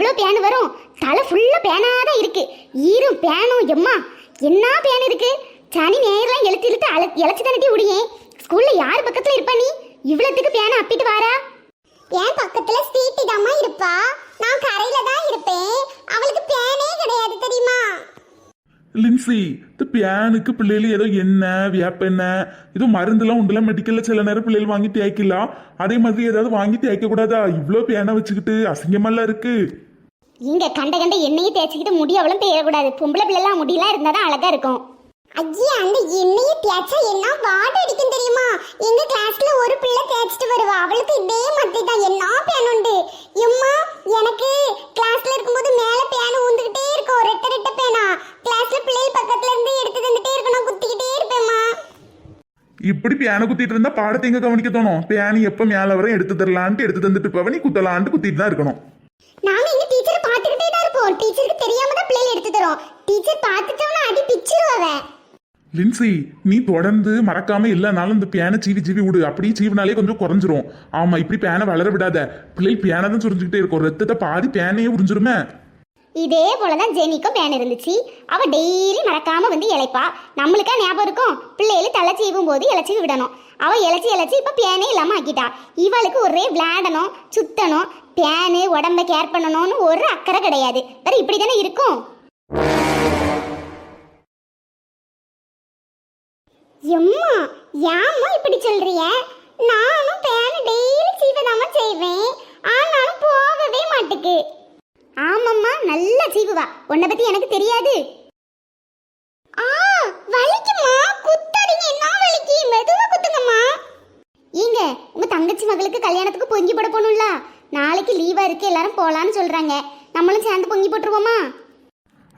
எவ்வளோ பேன் வரும்? தலை ஃபுல்லா பேனாதான் இருக்கு. ஈரும் பேனும் எம்மா என்ன பேன் இருக்கு. சனி நேரெல்லாம் எழுத்து இழுத்து இழைச்சி தானே உடியேன். ஸ்கூல்ல யார் பக்கத்துல இருப்பா நீ? இவ்வளவுக்கு பேனை அப்பிட்டு வாரா? என் பக்கத்துல ஸ்வீட்டி தாம்மா இருப்பா. நான் கரையில தான் இருப்பேன். அவளுக்கு பேனே கிடையாது தெரியுமா? லின்சி, இந்த பியானுக்கு பிள்ளைகள் ஏதோ எண்ணெய் வேப்பெண்ணெய் ஏதோ மருந்துலாம் உண்டுல, மெடிக்கல்ல சில நேரம் பிள்ளைகள் வாங்கி தேய்க்கலாம். அதே மாதிரி ஏதாவது வாங்கி தேய்க்க கூடாதா? இவ்வளோ பேனை வச்சுக்கிட்டு அசிங்கமெல்லாம் இருக்கு. இங்க கண்ட எண்ணெயை தேய்ச்சிக்கிட்டு முடி அவ்வளவு பெய்யக்கூடாது. பொம்பளை பிள்ளைலாம் முடியெல்லாம் இருந்தாதான் அழகா இருக்கும். ஐயா, அந்த எண்ணெயை தேய்ச்சா என்ன வாடை அடிக்கும் தெரியுமா? எங்க கிளாஸ்ல ஒரு பிள்ளை தேய்ச்சிட்டு வருவா. அவளுக்கு இதே மாதிரி தான் என்ன பேன் உண்டு. எம்மா, எனக்கு கிளாஸ்ல இருக்கும்போது மேல பேன் ஊந்துகிட்டே இருக்கும். ரெட்ட ரெட்ட பேனா கிளாஸ்ல பிள்ளைகள் பக்கத்துல இருந்து எடுத்து தந்துட்டே இருக்கணும். குத்திக்கிட்டே இருப்பேம்மா. இப்படி பியானை குத்திட்டு இருந்தா பாடத்தை எங்க கவனிக்க தோணும்? பியானி எப்ப மேல வர எடுத்து தரலான்ட்டு எடுத்து தந்துட்டு பவனி குத்தலான்ட்டு குத்திட்டு தான் இருக்கணும். நாம எங்க டீச்சரை பார்த்துக்கிட்டே தான் இருப்போம். டீச்சருக்கு தெரியாம தான் பிள்ளைகள் எடுத்து தரோம். டீச்சர் பார்த்துட்டோம்னா அடி பிச்சிருவாவ. லின்சி, நீ தொடர்ந்து மறக்காம இல்லைனாலும் இந்த பேனை சீவி சீவி விடு. அப்படி சீவினாலே கொஞ்சம் குறைஞ்சிரும். ஆமா, இப்படி பேனை வளர விடாத. பிள்ளைகள் பேனை தான் சுரிஞ்சுக்கிட்டே இருக்கும். ரத்தத்தை பாதி பேனையே உறிஞ்சிருமே. இதே போலதான் ஜெனிக்கும் பேன் இருந்துச்சு. அவ டெய்லி மறக்காம வந்து இழைப்பா. நம்மளுக்கா ஞாபகம் இருக்கும்? பிள்ளைகள் தலை சீவும் போது இழைச்சி விடணும். அவ இழைச்சி இப்ப பேனே இல்லாம ஆக்கிட்டா. இவளுக்கு ஒரே விளையாடணும், சுத்தணும், பேனு உடம்ப கேர் பண்ணணும்னு ஒரு அக்கறை கிடையாது. வேற இப்படி தானே இருக்கும். எம்மா, ஏம்மா இப்படி சொல்றிய? நானும் பேனை டெய்லி சீவதாம செய்வேன். ஆனாலும் போகவே மாட்டுக்கு. ஆமாம்மா, நல்லா சீவுவா. உன்னை பத்தி எனக்கு தெரியாது. வலிக்குமா? குத்தாதீங்க. என்ன வலிக்கு? மெதுவா குத்துங்கம்மா. ஏங்க, உங்க தங்கச்சி மகளுக்கு கல்யாணத்துக்கு பொங்கி போட போகணும்ல. நாளைக்கு லீவா இருக்கு, எல்லாரும் போலான்னு சொல்றாங்க. நம்மளும் சேர்ந்து பொங்கி போட்டுருவோமா?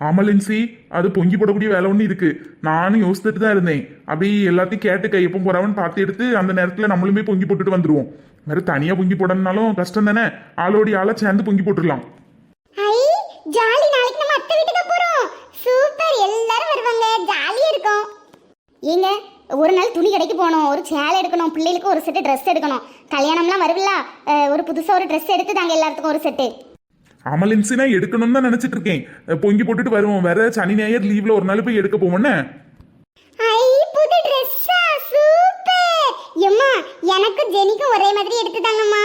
ஆமா லின்சி, அது பொங்கி போடக்கூடிய வேலை ஒன்று இருக்கு. நானும் யோசிச்சுட்டு தான் இருந்தேன். அப்படி எல்லாத்தையும் கேட்டு எப்போ போறாவன்னு பார்த்து எடுத்து அந்த நேரத்தில் நம்மளுமே பொங்கி போட்டுட்டு வந்துருவோம். வேற தனியா பொங்கி போடணும்னாலும் கஷ்டம் தானே. ஆளோடி ஆளை சேர்ந்து பொங்கி போட்டுடலாம். ஐ ஜாலி. நாளைக்கு நம்ம அத்தை வீட்டுக்கு போறோம். சூப்பர், எல்லாரும் வருவாங்க. ஜாலியா இருக்கும். ஏங்க, ஒரு நாள் துணி கடைக்கு போகணும். ஒரு சேலை எடுக்கணும். பிள்ளைகளுக்கு ஒரு செட்டு ட்ரெஸ் எடுக்கணும். கல்யாணம்லாம் வருவில்ல, ஒரு புதுசா ஒரு ட்ரெஸ் எடுத்து தாங்க எல்லாத்துக்கும் ஒரு செட்டு. ஆமா லின்சி, நான் எடுக்கணும்னு தான் நினைச்சிட்டு இருக்கேன். பொங்கி போட்டுட்டு வருவோம். வேற சனி ஞாயிறு லீவ்ல ஒரு நாள் போய் எடுக்க போவோன்னு. ஐ புது ட்ரெஸ்ஸா? சூப்பர். எம்மா, எனக்கு ஜெனிக்கும் ஒரே மாதிரி எடுத்து தாங்கம்மா.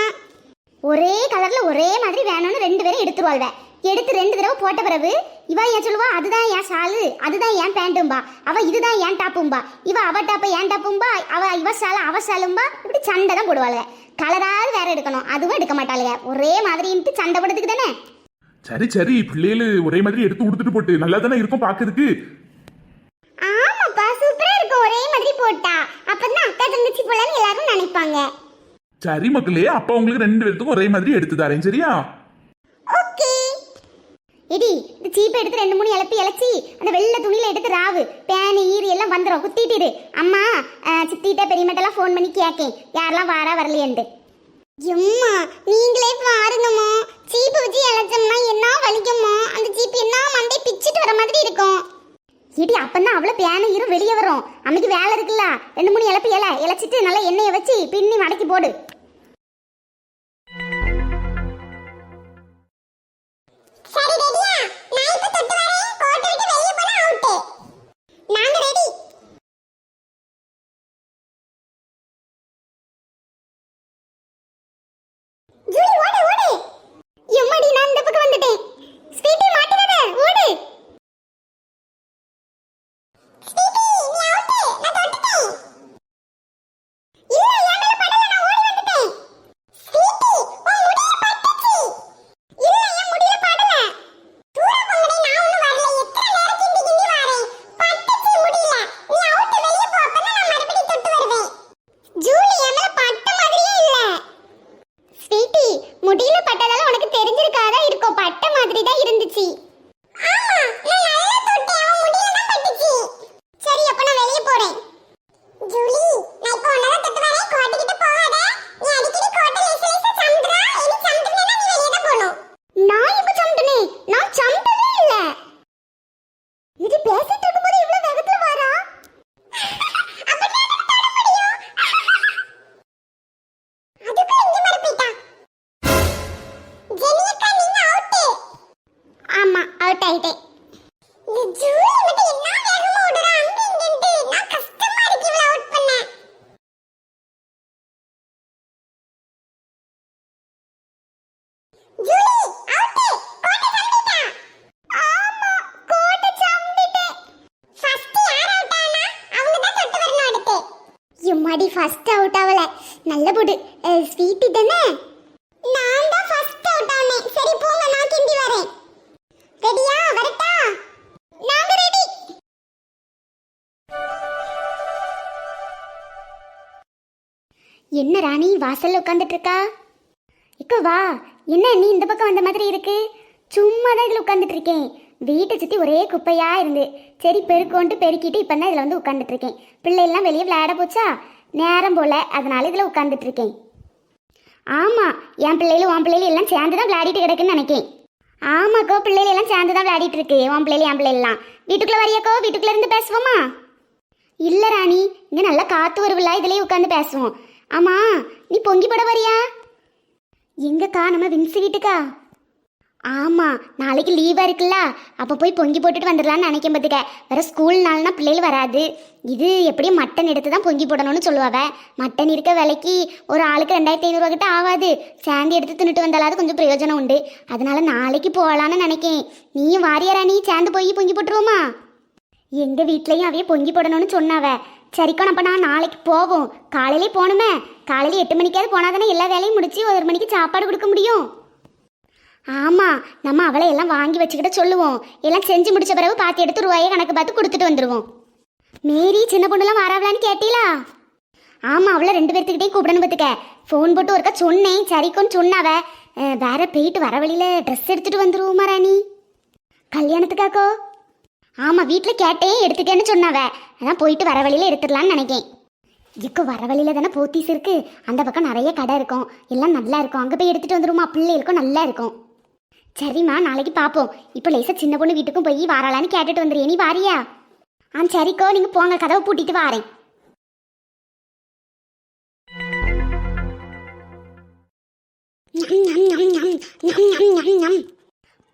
ஒரே கலர்ல ஒரே மாதிரி வேணும்னு 2 பேரும் எடுத்துருவாள்வ. எடுத்து 2 தடவை போட்ட பிறகு இவ ஏன் சொல்லுவா, அதுதான் என் ஷாலு, அதுதான் என் பேண்ட்டும்பா. அவ இதுதான் என் டாப்பும்பா. இவ அவ டாப்ப என் டாப்பும்பா. இவ ஷால அவ ஷாலும்பா. இப்படி சண்டை தான் போடுவாளுங்க. கலராவது வேற எடுக்கணும், அதுவும் எடுக்க மாட்டாளுங்க. ஒரே மாதிரின்ட்டு சண்டை போடுறதுக்கு தானே. சரி சரி, பிள்ளைகள் ஒரே மாதிரி எடுத்து உடுத்துட்டு போட்டு நல்லா தானே இருக்கும் பாக்குறதுக்கு. ஆமாப்பா, சூப்பரா இருக்கும் ஒரே மாதிரி போட்டா. அப்பதான் அக்கா தங்கச்சி போலன்னு எல்லாரும் நினைப்பாங்க. சரி மக்களே, அப்பா உங்களுக்கு 2 பேருக்கும் ஒரே மாதிரி எடுத்து தரேன், சரியா? ஓகே. இடி, இந்த சீப்பை எடுத்து 2-3 இழச்சி அந்த வெள்ளை துணியில எடுத்து ராவு பேனு ஈரி எல்லாம் வந்துடும். குத்திட்டு அம்மா சித்திட்ட பெரியமட்டெல்லாம் ஃபோன் பண்ணி கேட்கேன் யாரெல்லாம் வாரா வரலையேன்ட்டு. எம்மா, நீங்களே பாருங்கம்மா. சீப்பு வச்சு இழைச்சோம்னா என்ன வலிக்குமோ? அந்த சீப்பு என்ன மண்டை பிச்சுட்டு வர மாதிரி இருக்கும். இடி, அப்பந்தான் அவ்வளோ பேனு ஈரும் வெளியே வரும். அன்னைக்கு வேலை இருக்குல்ல, 2-3 இழைச்சிட்டு நல்லா எண்ணெயை வச்சு பின்னி மடக்கி போடு. சரி, ரெடியா? நான் இப்ப தொட்டு வரேன். கோட்டை விட்டு வெளிய போனா அவுட். நாங்க ரெடி. ஜூலி, ஓடு ஓடு. எம்மாடி, நான் இந்த பக்கம் வந்துட்டேன். ஸ்வீட்டி, மாட்டிடாத, ஓடு. ஸ்வீட்டி, நீ அவுட். நான் தொட்டுட்டேன். இல்ல, என் மேல படல. நான் ஓடி வந்துட்டேன். ஸ்வீட்டி, உன் முடியில பட்டுச்சு. இல்ல, என் முடியில படல. தூர போங்கடே, நான் ஒண்ணும் வரல. எத்தனை நேரம் கிண்டி கிண்டி வரேன். பட்டுச்சு முடியல. நீ அவுட், வெளிய போ. அப்பதான் நான் மறுபடியும் தொட்டு வருவேன். ஜூலி, என் மேல பட்ட மாதிரியே இல்ல. ஸ்வீட்டி, முடியில பட்டதால உனக்கு தெரிஞ்சிருக்காதா இருக்கும். பட்ட மாதிரி தான் இருந்துச்சு. ஆமா, நான் நல்லா தொட்டேன். அவன் முடியில தான் பட்டுச்சு. சரி, அப்ப நான் வெளிய போறேன். ஜூலி, நான் இப்போ உன்னதான் தொட்டு வரேன். கோட்டை கிட்ட போகாத. நீ அடிக்கடி கோட்டை லேசா லேசா சம்துறா. இனி சம்துறேன்னா நீ வெளிய தான் போணும். நான் இப்ப சம்துனே? நான் சம்தவே இல்ல. இது பேசிட்டு இருக்கும்போது இவ்வளவு வேகத்துல வாரா? அப்படியே எனக்கு தொட முடியும். அதுக்குள்ள இங்க மற போயிட்டா. ஜெனி அக்கா, நீங்க அவுட். அவுட் ஆயிட்டேன். இந்த ஜூலி மட்டும் என்ன வேகமா ஓடுறா அங்க இங்கன்ட்டு. நான் கஷ்டமா இருக்கு இவள அவுட் பண்ண. Julie out. கோட்டை சம்பிட்டா. ஆமா கோட்டை சம்பிட்டே. ஃபர்ஸ்ட் யார் அவுட் ஆனா அவங்க தான் தொட்டு வரணும் அடுத்து. எம்மாடி ஃபர்ஸ்ட் அவுட் ஆவல. நல்ல போடு. ஸ்வீட்டி தானே? நான் தான் ஃபர்ஸ்ட் அவுட் ஆனேன். சரி போங்க நான் கிண்டி வரேன். ரெடியா வரட்டா? நாங்க ரெடி. என்ன ராணி வாசல்ல உட்காந்துட்டு இருக்கா? இக்கோ வா. என்ன நீ இந்த பக்கம் வந்த மாதிரி இருக்கு? சும்மா தான் இதில் உட்காந்துட்டு இருக்கேன். வீட்டை சுற்றி ஒரே குப்பையா இருந்து சரி பெருக்கோன்ட்டு பெருக்கிட்டு இப்போ தான் இதில் வந்து உட்காந்துட்டு இருக்கேன். பிள்ளையெல்லாம் வெளியே விளையாட போச்சா நேரம் போல, அதனால இதில் உட்காந்துட்டு இருக்கேன். ஆமாம், என் பிள்ளைகளும் உன் பிள்ளைகளும் எல்லாம் சேர்ந்து தான் விளையாடிட்டு கிடக்குன்னு நினைக்கேன். ஆமாக்கோ, பிள்ளைகள் எல்லாம் சேர்ந்து தான் விளையாடிட்டு இருக்கு. உன் பிள்ளைகள் என் பிள்ளைலாம் வீட்டுக்குள்ளே வரியாக்கோ? வீட்டுக்குள்ளே இருந்து பேசுவோமா? இல்லை ராணி, இங்கே நல்லா காற்று வருவில்ல, இதுலேயே உட்காந்து பேசுவோம். ஆமாம், நீ பொங்கி போட வரியா? எங்கக்கா? நம்ம வின்சி வீட்டுக்கா? ஆமாம், நாளைக்கு லீவாக இருக்குல்ல, அப்போ போய் பொங்கி போட்டுட்டு வந்துடலான்னு நினைக்கும் பார்த்துக்க. வேறு ஸ்கூல் நாள்னா பிள்ளைகள் வராது. இது எப்படியும் மட்டன் எடுத்து தான் பொங்கி போடணும்னு சொல்லுவாவ. மட்டன் இருக்க விலைக்கு ஒரு ஆளுக்கு 2500 கிட்ட ஆகாது. சேர்ந்து எடுத்து தின்னுட்டு வந்தாலாவது கொஞ்சம் பிரயோஜனம் உண்டு. அதனால நாளைக்கு போகலான்னு நினைக்கேன். நீயும் வாரியாரா? நீ சேர்ந்து போய் பொங்கி போட்டுருவோமா? எங்கள் வீட்லேயும் அவையே பொங்கி போடணும்னு சொன்னாவ. சரிக்கோ, அப்போ நான் நாளைக்கு போவோம். காலையிலே போகணுமே. காலையில் 8 மணிக்காவது போனால் தானே எல்லா வேலையும் முடிச்சு 1 மணிக்கு சாப்பாடு கொடுக்க முடியும். ஆமாம், நம்ம அவளை எல்லாம் வாங்கி வச்சுக்கிட்ட சொல்லுவோம். எல்லாம் செஞ்சு முடிச்ச பிறகு பார்த்து எடுத்து ரூபாயை கணக்கு பார்த்து கொடுத்துட்டு வந்துடுவோம். மேரி சின்ன பொண்ணுலாம் வராவலான்னு கேட்டீங்களா? ஆமாம், அவளை 2 பேர்த்துக்கிட்டையும் கூப்பிடணும் பார்த்துக்க. ஃபோன் போட்டு ஒருக்கா சொன்னேன், சரிக்கோன்னு சொன்னாவ. வேற போயிட்டு வர வழியில் ட்ரெஸ் எடுத்துகிட்டு வந்துடுவோமா ராணி? கல்யாணத்துக்காக்கோ? ஆமாம், வீட்டில் கேட்டேன், எடுத்துக்கேன்னு சொன்னாவ. அதான் போயிட்டு வர வழியில் எடுத்துடலான்னு நினைக்கேன். இப்போ வர வழியில் தானே போத்தீஸ் இருக்குது. அந்த பக்கம் நிறைய கடை இருக்கும், எல்லாம் நல்லா இருக்கும். அங்கே போய் எடுத்துகிட்டு வந்துடுவோமா? பிள்ளைகளுக்கும் நல்லா இருக்கும். சரிம்மா, நாளைக்கு பார்ப்போம். இப்போ லேசாக சின்ன பொண்ணு வீட்டுக்கும் போய் வாராளான்னு கேட்டுட்டு வந்துடுறேன். நீ வாரியா? சரிக்கோ, நீங்கள் போங்க, கதவை பூட்டிட்டு வாரேன்.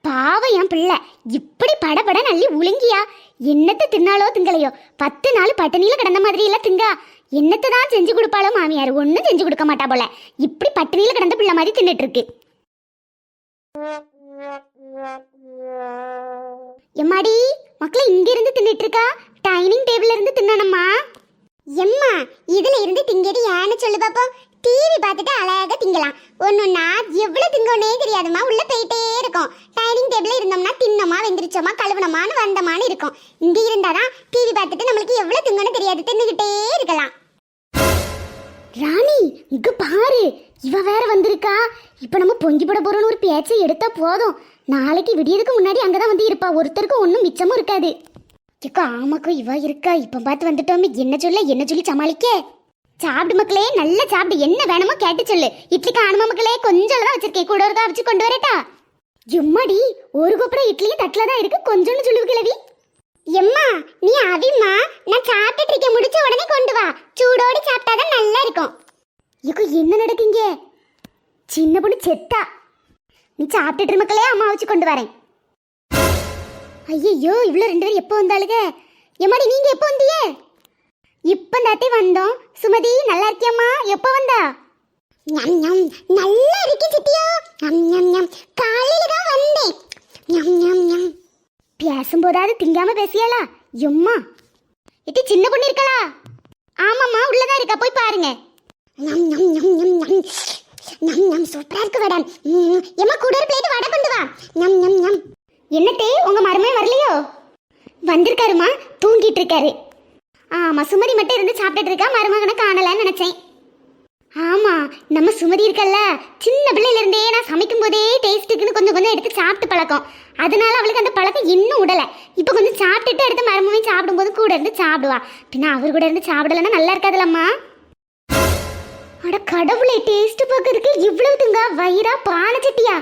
பாவம் என் பிள்ளை, இப்படி படபட நல்லி உளுங்கியா? என்னத்தை தின்னாலோ திங்கலையோ 10 நாள் பட்டினியில கிடந்த மாதிரி எல்லாம் திங்கா. என்னத்தை தான் செஞ்சு கொடுப்பாளோ மாமியார், ஒன்றும் செஞ்சு கொடுக்க மாட்டா போல. இப்படி பட்டினியில கிடந்த பிள்ளை மாதிரி தின்னுட்டு இருக்கு. எம்மாடி மக்களை இங்க இருந்து தின்னுட்டு இருக்கா? டைனிங் டேபிள்ல இருந்து தின்னணுமா? எம்மா இதுல இருந்து திங்கடி ஏன்னு சொல்லு பாப்போம். டிவி பார்த்துட்டு அழகா திங்கலாம். ஒன்னொன்னா எவ்வளவு திங்கோனே தெரியாதுமா, உள்ள போயிட்டே இருக்கும். டைனிங் டேபிள்ல இருந்தோம்னா தின்னோமா, வெந்திரிச்சோமா, கழுவுனமான்னு வந்தமான்னு இருக்கும். இங்க இருந்தாதான் டிவி பார்த்துட்டு நம்மளுக்கு எவ்வளவு திங்கோன்னு தெரியாது, தின்னுகிட்டே இருக்கலாம். ராணி இங்க பாரு, இவ வேற வந்திருக்கா. இப்ப நம்ம பொங்கி போட போறோம்னு ஒரு பேச்சை எடுத்தா போதும். நாளைக்கு விடியதுக்கு முன்னாடி அங்கதான் வந்து இருப்பா. ஒருத்தருக்கும் ஒன்றும் மிச்சமும் இருக்காது. இக்கோ ஆமாக்கோ, இவ இருக்கா. இப்ப பார்த்து வந்துட்டோமே, என்ன சொல்லி சமாளிக்க. சாப்பிடு மக்களே, நல்லா சாப்பிடு. என்ன வேணுமோ கேட்டு சொல்லு. இட்லி காணுமா மக்களே? கொஞ்சம் தான் வச்சிருக்கேன், கூட ஒருக்கா வச்சு கொண்டு வரட்டா? எம்மாடி, ஒரு கொப்பரை இட்லியும் தட்டில தான் இருக்கு, கொஞ்சோன்னு சொல்லுவு கிழவி. எம்மா நீ அவிம்மா, நான் சாப்பிட்டுட்டு இருக்க, முடிச்ச உடனே கொண்டு வா. சூடோடு சாப்பிட்டாதான் நல்லா இருக்கும். இக்கோ என்ன நடக்குங்க? சின்ன பொண்ணு செத்தா. நீ சாப்பிட்டுட்டு மக்களே, அம்மா வச்சு கொண்டு வரேன். ஐயோ, இவ்வளோ 2 பேரும் எப்போ வந்தாளுங்க? எம்மாடி நீங்க எப்போ வந்தியே? இப்ப தாத்தே வந்தோம். சுமதி நல்லா இருக்கியம்மா? எப்போ வந்தா? ஞம் ஞம் நல்லா இருக்கு சித்தியோ. ஞம் ஞம் ஞம் காலையில தான் வந்தேன். ஞம் ஞம் ஞம் பேசும்போதாவது திங்காம பேசியாளா? எம்மா இட்டி சின்ன பொண்ணு இருக்கலா? ஆமாம்மா, உள்ளதான் இருக்கா, போய் பாருங்க. ஞம் ஞம் ஞம் ஞம் ஞம் ஞம் ஞம் சூப்பரா இருக்கு வடை. எம்மா கூட ஒரு பிளேட் வடை கொண்டு வா. ஞம் ஞம் ஞம். என்னத்தே, உங்க மருமகன் வரலையோ? வந்திருக்காருமா, தூங்கிட்டு இருக்காரு. ஆமா, சுமதி மட்டும் இருந்து சாப்பிட்டுட்டு இருக்கா, மருமகனை காணலன்னு நினைச்சேன். ஆமா, நம்ம சுமதி இருக்கல்ல, சின்ன பிள்ளையில இருந்தே நான் சமைக்கும் போதே டேஸ்ட்டுக்குன்னு கொஞ்சம் கொஞ்சம் எடுத்து சாப்பிட்டு பழக்கம். அதனால அவளுக்கு அந்த பழக்கம் இன்னும் உடலை. இப்போ கொஞ்சம் சாப்பிட்டுட்டு எடுத்து மருமகன் சாப்பிடும்போது கூட இருந்து சாப்பிடுவா. பின்ன அவர் கூட இருந்து சாப்பிடலன்னா நல்லா இருக்காதுல்லம்மா. அட கடவுளே, டேஸ்ட் பார்க்கறதுக்கு இவ்வளவு திங்கா? வயிறா பானை சட்டியா?